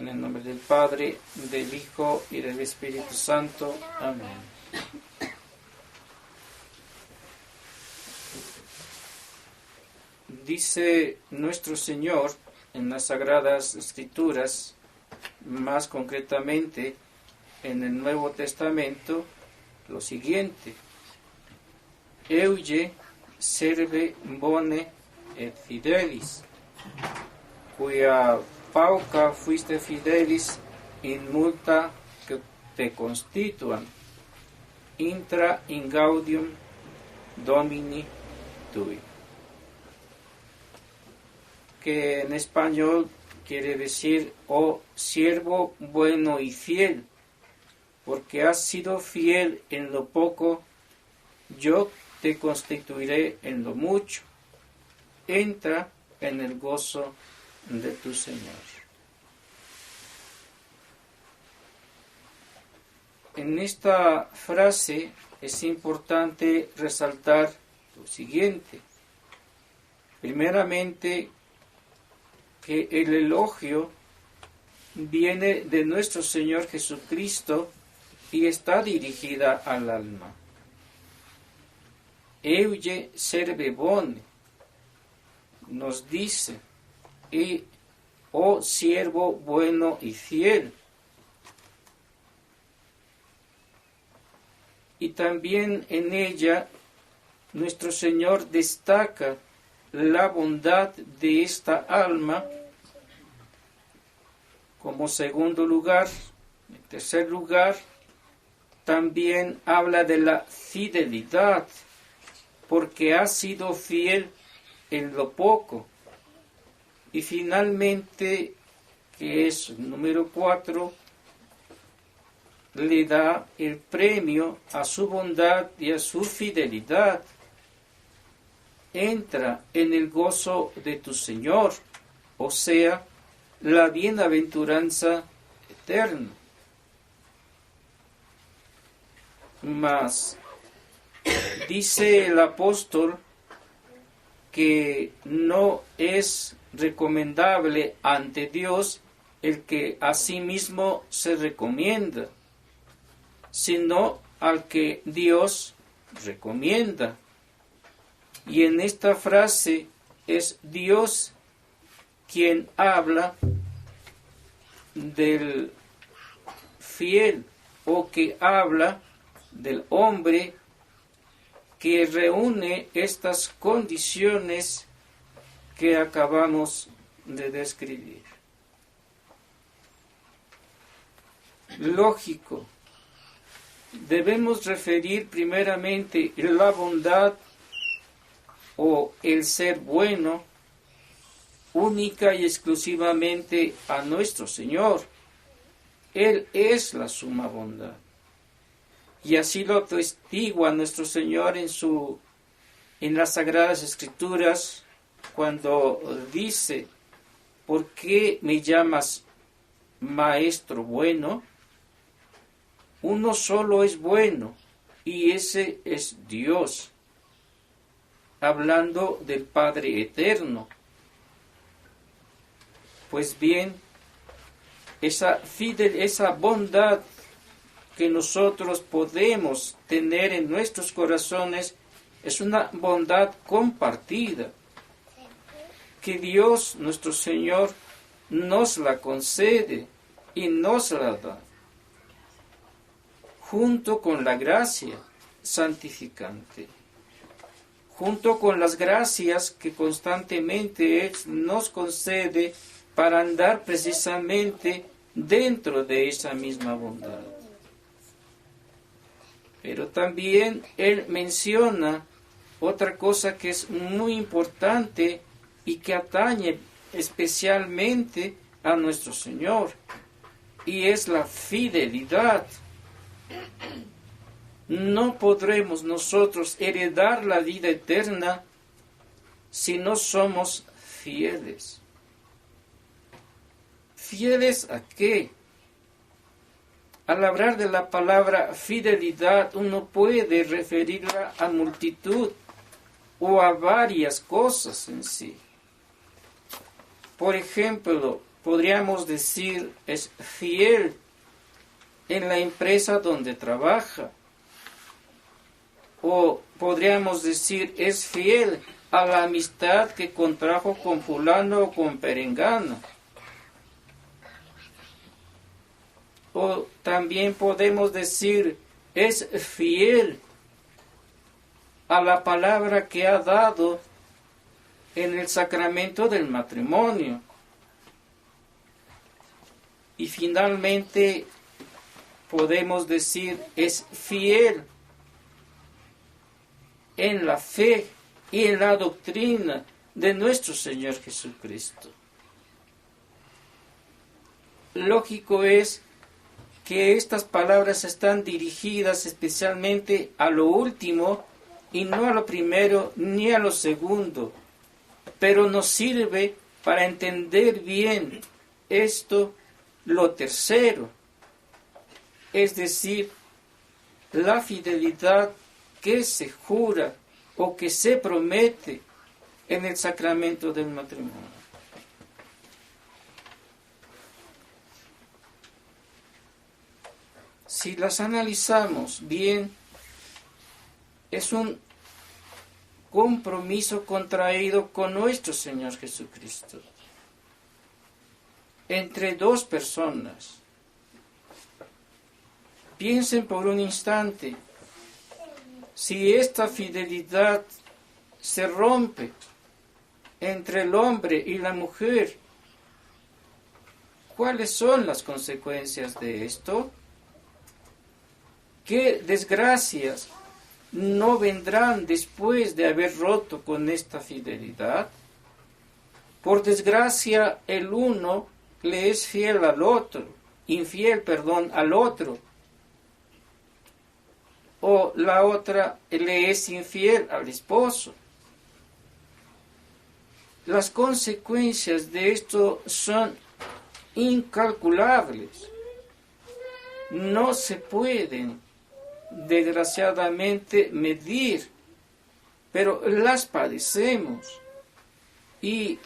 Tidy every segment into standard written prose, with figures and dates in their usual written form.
el nombre del Padre, del Hijo y del Espíritu Santo. Amén. Dice nuestro Señor en las Sagradas Escrituras, más concretamente en el Nuevo Testamento, lo siguiente: Euge serve bone et fidelis, cuia pauca fuiste fidelis in multa que te constituan, intra in gaudium Domini tui. Que en español quiere decir: oh siervo bueno y fiel, porque has sido fiel en lo poco, yo te constituiré en lo mucho. Entra en el gozo de tu Señor. En esta frase es importante resaltar lo siguiente. Primeramente, que el elogio viene de nuestro Señor Jesucristo y está dirigida al alma. Euge serve bone, nos dice, y oh siervo bueno y fiel. Y también en ella nuestro Señor destaca la bondad de esta alma. Como segundo lugar, en tercer lugar, también habla de la fidelidad, porque ha sido fiel en lo poco. Y finalmente, que es número 4, le da el premio a su bondad y a su fidelidad. Entra en el gozo de tu Señor, o sea, la bienaventuranza eterna. Mas dice el apóstol que no es recomendable ante Dios el que a sí mismo se recomienda, sino al que Dios recomienda. Y en esta frase es Dios quien habla del fiel, o que habla del hombre que reúne estas condiciones que acabamos de describir. Lógico, debemos referir primeramente la bondad o el ser bueno única y exclusivamente a nuestro Señor. Él es la suma bondad. Y así lo atestigua nuestro Señor en las Sagradas Escrituras, cuando dice: ¿por qué me llamas maestro bueno? Uno solo es bueno, y ese es Dios, hablando del Padre eterno. Pues bien, esa bondad que nosotros podemos tener en nuestros corazones es una bondad compartida, que Dios, nuestro Señor, nos la concede y nos la da, junto con la gracia santificante, junto con las gracias que constantemente Él nos concede para andar precisamente dentro de esa misma bondad. Pero también Él menciona otra cosa que es muy importante y que atañe especialmente a nuestro Señor, y es la fidelidad. No podremos nosotros heredar la vida eterna si no somos fieles. ¿Fieles a qué? Al hablar de la palabra fidelidad, uno puede referirla a multitud o a varias cosas en sí. Por ejemplo, podríamos decir, es fiel en la empresa donde trabaja. O podríamos decir, es fiel a la amistad que contrajo con fulano o con perengano. O también podemos decir, es fiel a la palabra que ha dado en el sacramento del matrimonio. Y finalmente podemos decir, es fiel en la fe y en la doctrina de nuestro Señor Jesucristo. Lógico es que estas palabras están dirigidas especialmente a lo último y no a lo primero ni a lo segundo, pero nos sirve para entender bien esto, lo tercero, es decir, la fidelidad que se jura o que se promete en el sacramento del matrimonio. Si las analizamos bien, es un compromiso contraído con nuestro Señor Jesucristo entre dos personas. Piensen por un instante, si esta fidelidad se rompe entre el hombre y la mujer, ¿cuáles son las consecuencias de esto? ¿Qué desgracias no vendrán después de haber roto con esta fidelidad? Por desgracia, el uno le es fiel al otro, infiel al otro, o la otra le es infiel al esposo. Las consecuencias de esto son incalculables. No se pueden, desgraciadamente, medir, pero las padecemos. Y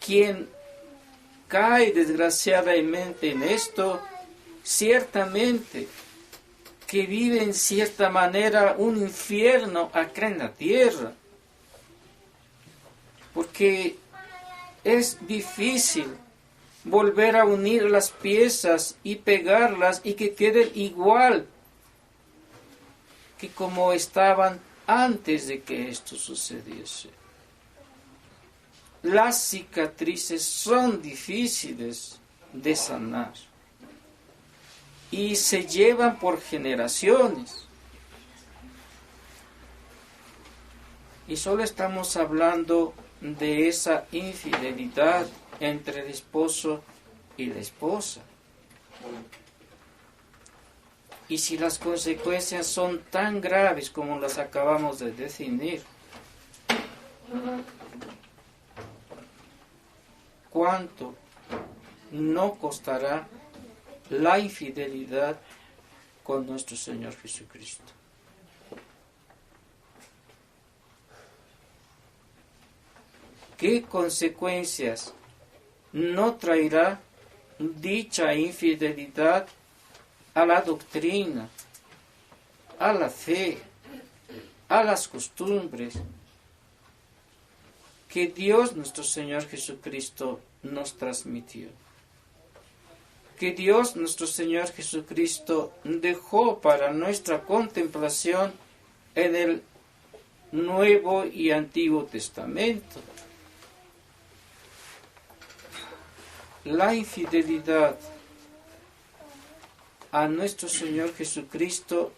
quien cae desgraciadamente en esto, ciertamente que vive en cierta manera un infierno acá en la tierra, porque es difícil volver a unir las piezas y pegarlas y que queden igual que como estaban antes de que esto sucediese. Las cicatrices son difíciles de sanar y se llevan por generaciones. Y solo estamos hablando de esa infidelidad entre el esposo y la esposa. Y si las consecuencias son tan graves como las acabamos de definir, ¿cuánto no costará la infidelidad con nuestro Señor Jesucristo? ¿Qué consecuencias no traerá dicha infidelidad a la doctrina, a la fe, a las costumbres que Dios nuestro Señor Jesucristo nos transmitió? Que Dios nuestro Señor Jesucristo dejó para nuestra contemplación en el Nuevo y Antiguo Testamento. La infidelidad a nuestro Señor Jesucristo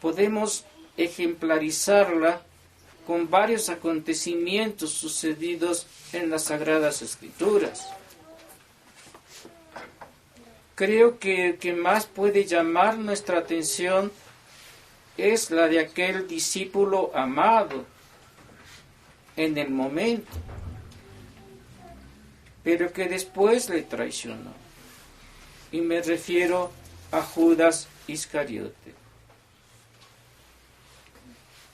podemos ejemplarizarla con varios acontecimientos sucedidos en las Sagradas Escrituras. Creo que el que más puede llamar nuestra atención es la de aquel discípulo amado en el momento, pero que después le traicionó. Y me refiero a Judas Iscariote.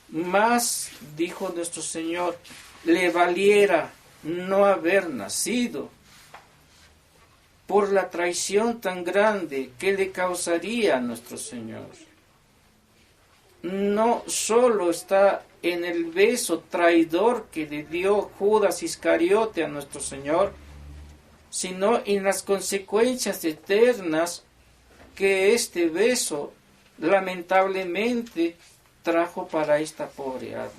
Más, dijo nuestro Señor, le valiera no haber nacido por la traición tan grande que le causaría a nuestro Señor. No solo está en el beso traidor que le dio Judas Iscariote a nuestro Señor, sino en las consecuencias eternas que este beso lamentablemente trajo para esta pobre alma.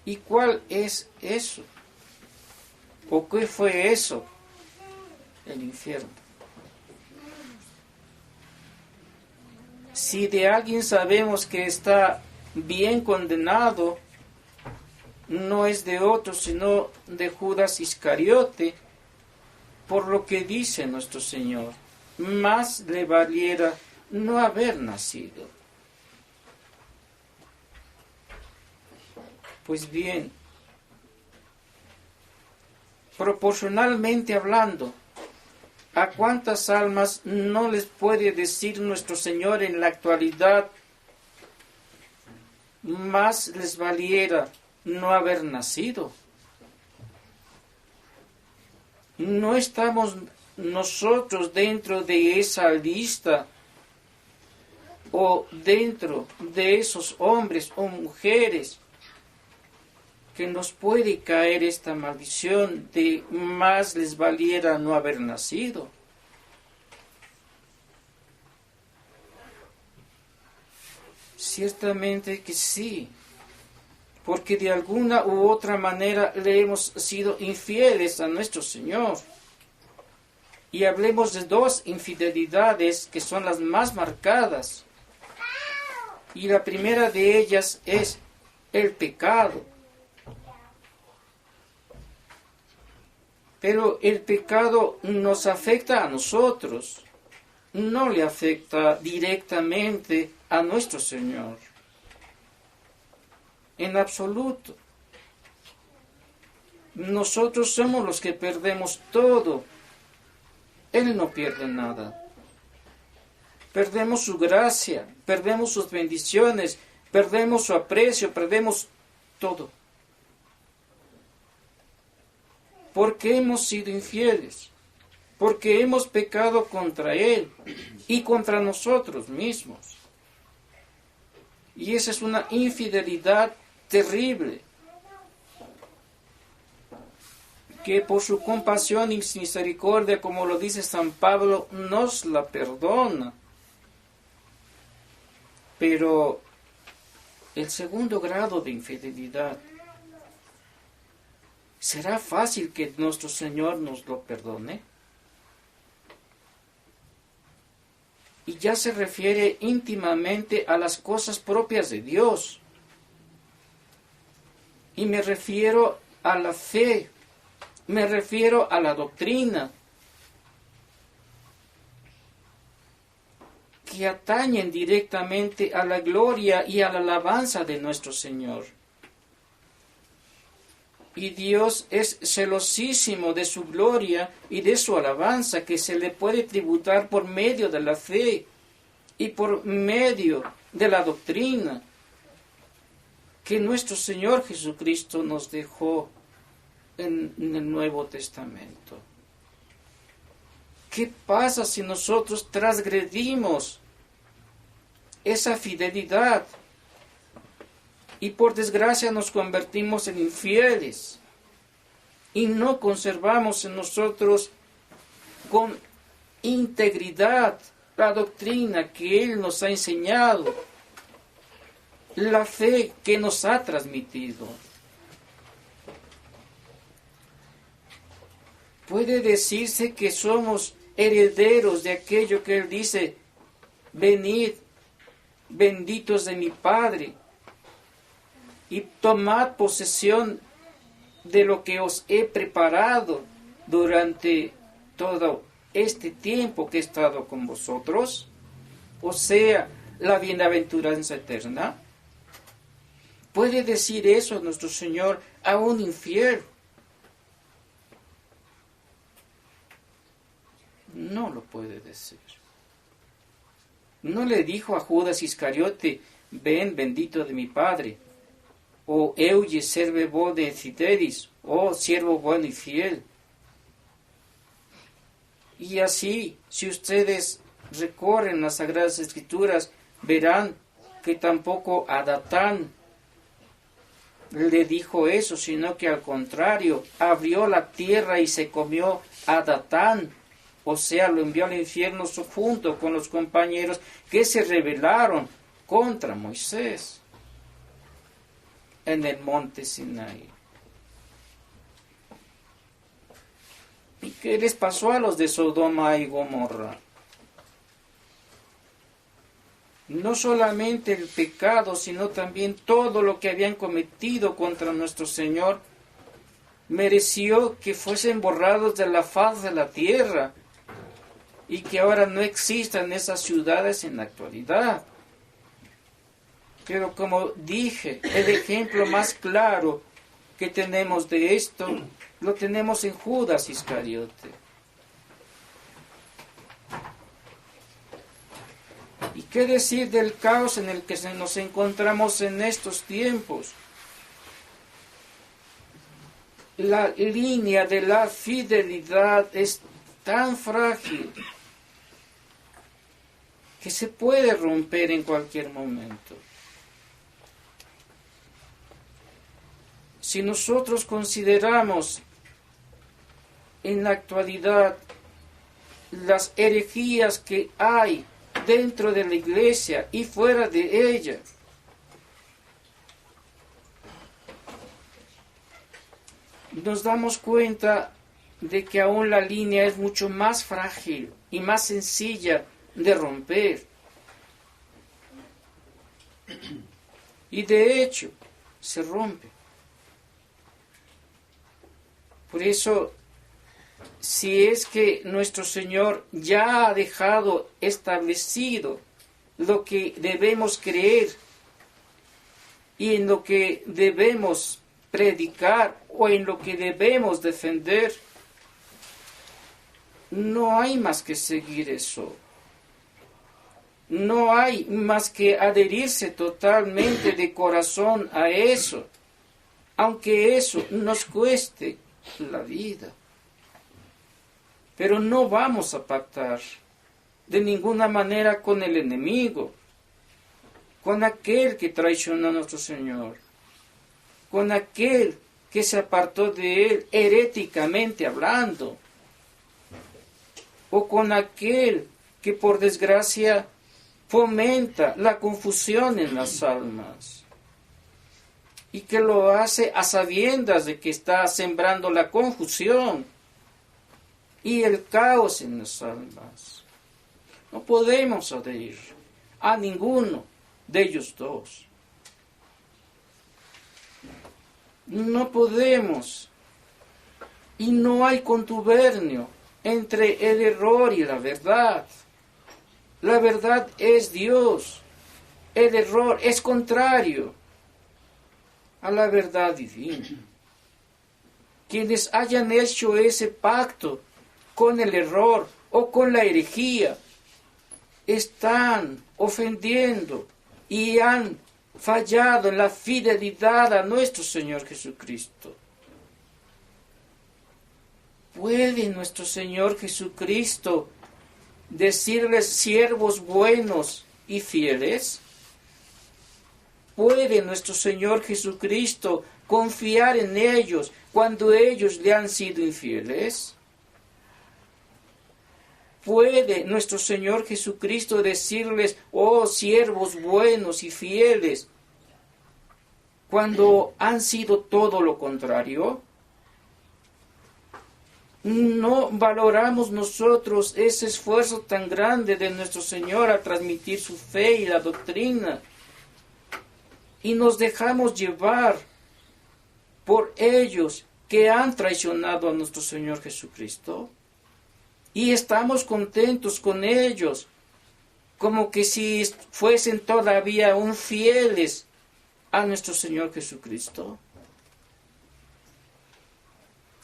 ¿Y cuál es eso? ¿O qué fue eso? El infierno. Si de alguien sabemos que está bien condenado, no es de otro, sino de Judas Iscariote, por lo que dice nuestro Señor. Más le valiera no haber nacido. Pues bien, proporcionalmente hablando, ¿a cuántas almas no les puede decir nuestro Señor en la actualidad, más les valiera no haber nacido? No estamos nosotros dentro de esa lista o dentro de esos hombres o mujeres que nos puede caer esta maldición de más les valiera no haber nacido. Ciertamente que sí, porque de alguna u otra manera le hemos sido infieles a nuestro Señor. Y hablemos de dos infidelidades que son las más marcadas. Y la primera de ellas es el pecado. Pero el pecado nos afecta a nosotros, no le afecta directamente a nuestro Señor. En absoluto. Nosotros somos los que perdemos todo. Él no pierde nada. Perdemos su gracia, perdemos sus bendiciones, perdemos su aprecio, perdemos todo. Porque hemos sido infieles, porque hemos pecado contra Él y contra nosotros mismos. Y esa es una infidelidad terrible, que por su compasión y misericordia, como lo dice San Pablo, nos la perdona. Pero el segundo grado de infidelidad, ¿será fácil que nuestro Señor nos lo perdone? Y ya se refiere íntimamente a las cosas propias de Dios. Y me refiero a la fe, me refiero a la doctrina, que atañen directamente a la gloria y a la alabanza de nuestro Señor. Y Dios es celosísimo de su gloria y de su alabanza, que se le puede tributar por medio de la fe y por medio de la doctrina que nuestro Señor Jesucristo nos dejó en el Nuevo Testamento. ¿Qué pasa si nosotros transgredimos esa fidelidad y por desgracia nos convertimos en infieles y no conservamos en nosotros con integridad la doctrina que Él nos ha enseñado, la fe que nos ha transmitido? Puede decirse que somos herederos de aquello que Él dice: venid, benditos de mi Padre, y tomad posesión de lo que os he preparado durante todo este tiempo que he estado con vosotros, o sea, la bienaventuranza eterna. ¿Puede decir eso nuestro Señor a un infiel? No lo puede decir. No le dijo a Judas Iscariote: ven, bendito de mi Padre, o euge serve bode citeris, o siervo bueno y fiel. Y así, si ustedes recorren las Sagradas Escrituras, verán que tampoco a Datán le dijo eso, sino que al contrario, abrió la tierra y se comió a Datán. O sea, lo envió al infierno junto con los compañeros que se rebelaron contra Moisés en el monte Sinaí. ¿Y qué les pasó a los de Sodoma y Gomorra? No solamente el pecado, sino también todo lo que habían cometido contra nuestro Señor mereció que fuesen borrados de la faz de la tierra y que ahora no existan esas ciudades en la actualidad. Pero como dije, el ejemplo más claro que tenemos de esto lo tenemos en Judas Iscariote. ¿Y qué decir del caos en el que nos encontramos en estos tiempos? La línea de la fidelidad es tan frágil que se puede romper en cualquier momento. Si nosotros consideramos en la actualidad las herejías que hay dentro de la iglesia y fuera de ella, nos damos cuenta de que aún la línea es mucho más frágil y más sencilla de romper. Y de hecho, se rompe. Por eso, si es que nuestro Señor ya ha dejado establecido lo que debemos creer y en lo que debemos predicar o en lo que debemos defender, no hay más que seguir eso. No hay más que adherirse totalmente de corazón a eso, aunque eso nos cueste la vida. Pero no vamos a pactar de ninguna manera con el enemigo, con aquel que traicionó a nuestro Señor, con aquel que se apartó de él heréticamente hablando, o con aquel que por desgracia fomenta la confusión en las almas y que lo hace a sabiendas de que está sembrando la confusión y el caos en las almas. No podemos adherir a ninguno de ellos dos. No podemos, y no hay contubernio entre el error y la verdad. La verdad es Dios, el error es contrario a la verdad divina. Quienes hayan hecho ese pacto con el error o con la herejía están ofendiendo y han fallado en la fidelidad a nuestro Señor Jesucristo. ¿Puede nuestro Señor Jesucristo decirles siervos buenos y fieles? ¿Puede nuestro Señor Jesucristo confiar en ellos cuando ellos le han sido infieles? ¿Puede nuestro Señor Jesucristo decirles, oh siervos buenos y fieles, cuando han sido todo lo contrario? ¿No valoramos nosotros ese esfuerzo tan grande de nuestro Señor a transmitir su fe y la doctrina? Y nos dejamos llevar por ellos que han traicionado a nuestro Señor Jesucristo. Y estamos contentos con ellos, como que si fuesen todavía aún fieles a nuestro Señor Jesucristo.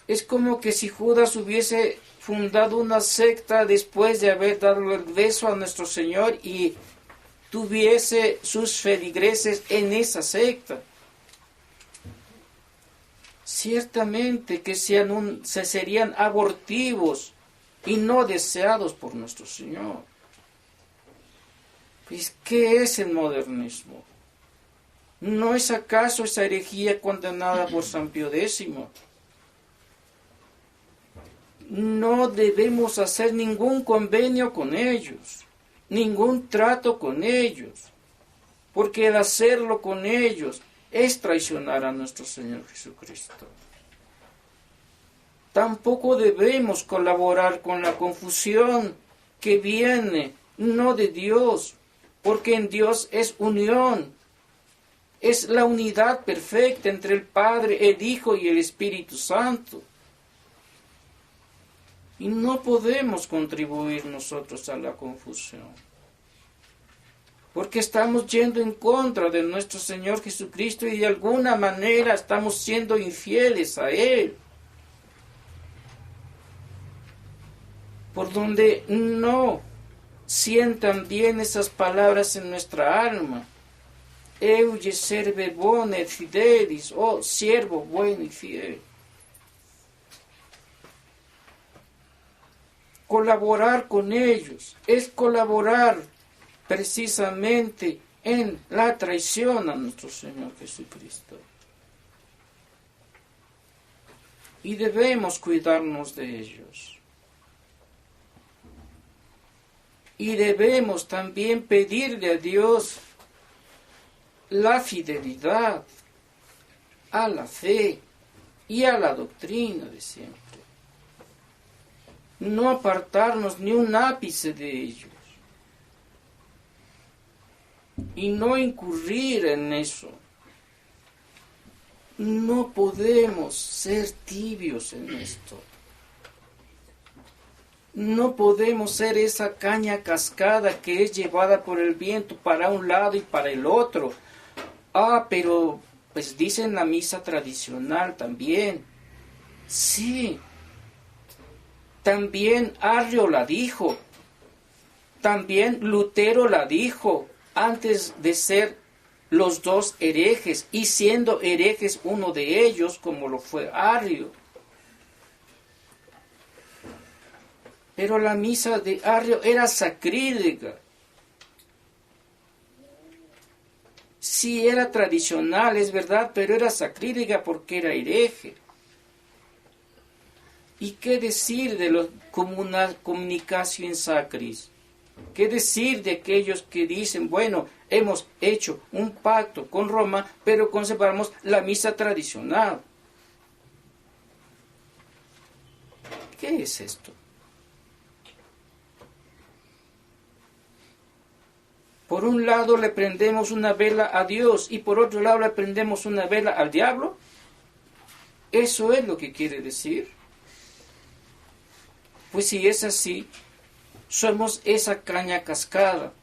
Es como que si Judas hubiese fundado una secta después de haber dado el beso a nuestro Señor y tuviese sus feligreses en esa secta. Ciertamente que se serían abortivos y no deseados por nuestro Señor. Pues, ¿qué es el modernismo? ¿No es acaso esa herejía condenada por San Pío X? No debemos hacer ningún convenio con ellos, ningún trato con ellos, porque el hacerlo con ellos es traicionar a nuestro Señor Jesucristo. Tampoco debemos colaborar con la confusión que viene no de Dios, porque en Dios es unión, es la unidad perfecta entre el Padre, el Hijo y el Espíritu Santo. Y no podemos contribuir nosotros a la confusión, porque estamos yendo en contra de nuestro Señor Jesucristo y de alguna manera estamos siendo infieles a Él. Por donde no sientan bien esas palabras en nuestra alma. Euge serve bone et fidelis, oh siervo bueno y fiel. Colaborar con ellos es colaborar precisamente en la traición a nuestro Señor Jesucristo. Y debemos cuidarnos de ellos. Y debemos también pedirle a Dios la fidelidad a la fe y a la doctrina de siempre. No apartarnos ni un ápice de ellos. Y no incurrir en eso. No podemos ser tibios en esto. No podemos ser esa caña cascada que es llevada por el viento para un lado y para el otro. Pero pues dicen la misa tradicional también. Sí. También Arrio la dijo. También Lutero la dijo antes de ser los dos herejes y siendo herejes uno de ellos como lo fue Arrio. Pero la misa de Arrio era sacrílega. Sí era tradicional, es verdad, pero era sacrílega porque era hereje. ¿Y qué decir de los communicación sacris? ¿Qué decir de aquellos que dicen, bueno, hemos hecho un pacto con Roma, pero conservamos la misa tradicional? ¿Qué es esto? Por un lado le prendemos una vela a Dios y por otro lado le prendemos una vela al diablo. ¿Eso es lo que quiere decir? Pues si es así, somos esa caña cascada.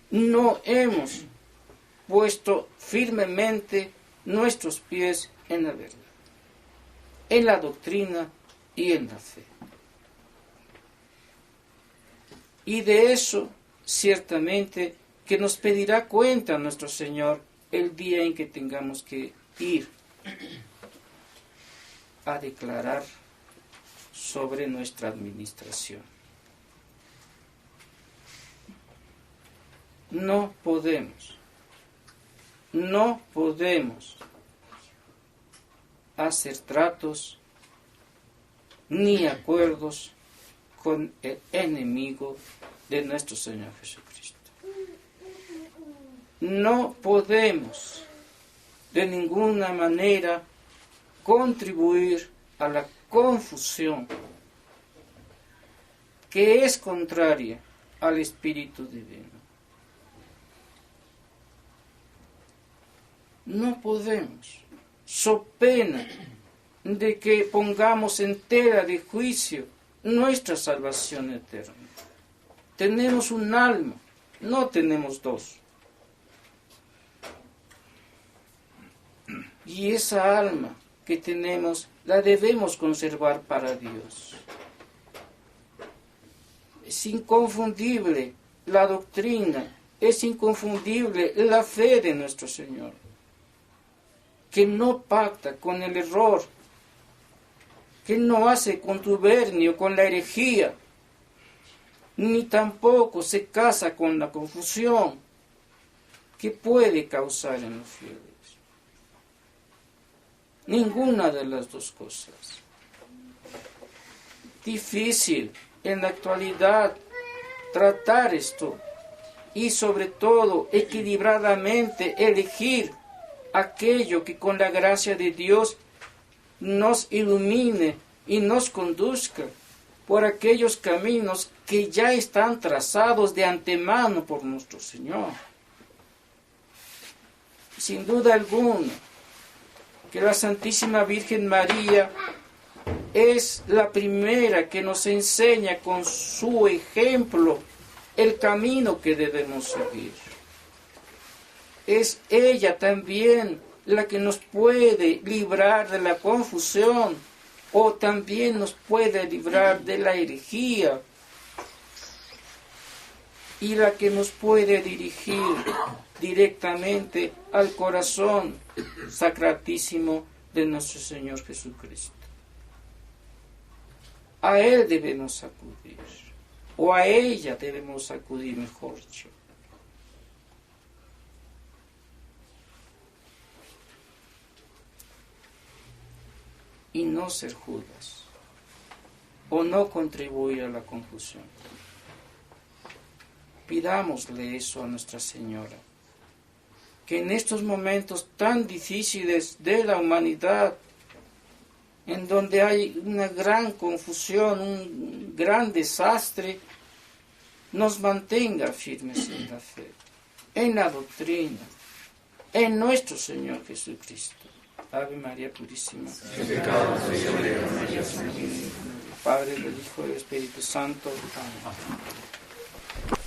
No hemos puesto firmemente nuestros pies en la verdad, en la doctrina y en la fe. Y de eso, ciertamente, que nos pedirá cuenta nuestro Señor el día en que tengamos que ir a declarar sobre nuestra administración. No podemos hacer tratos ni acuerdos con el enemigo de nuestro Señor Jesucristo. No podemos de ninguna manera contribuir a la confusión que es contraria al Espíritu Divino. No podemos, so pena de que pongamos en tela de juicio nuestra salvación eterna. Tenemos un alma, no tenemos dos. Y esa alma que tenemos la debemos conservar para Dios. Es inconfundible la doctrina, es inconfundible la fe de nuestro Señor, que no pacta con el error, que no hace contubernio con la herejía, ni tampoco se casa con la confusión que puede causar en los fieles. Ninguna de las dos cosas. Difícil en la actualidad tratar esto y sobre todo equilibradamente elegir aquello que con la gracia de Dios nos ilumine y nos conduzca por aquellos caminos que ya están trazados de antemano por nuestro Señor. Sin duda alguna, que la Santísima Virgen María es la primera que nos enseña con su ejemplo el camino que debemos seguir. Es ella también la que nos puede librar de la confusión o también nos puede librar de la herejía y la que nos puede dirigir directamente al corazón sacratísimo de nuestro Señor Jesucristo. A Él debemos acudir, o a ella debemos acudir, mejor dicho. Y no ser Judas, o no contribuir a la confusión. Pidámosle eso a Nuestra Señora, que en estos momentos tan difíciles de la humanidad, en donde hay una gran confusión, un gran desastre, nos mantenga firmes en la fe, en la doctrina, en nuestro Señor Jesucristo. Ave María Purísima. Padre, del Hijo y del Espíritu Santo. Amén.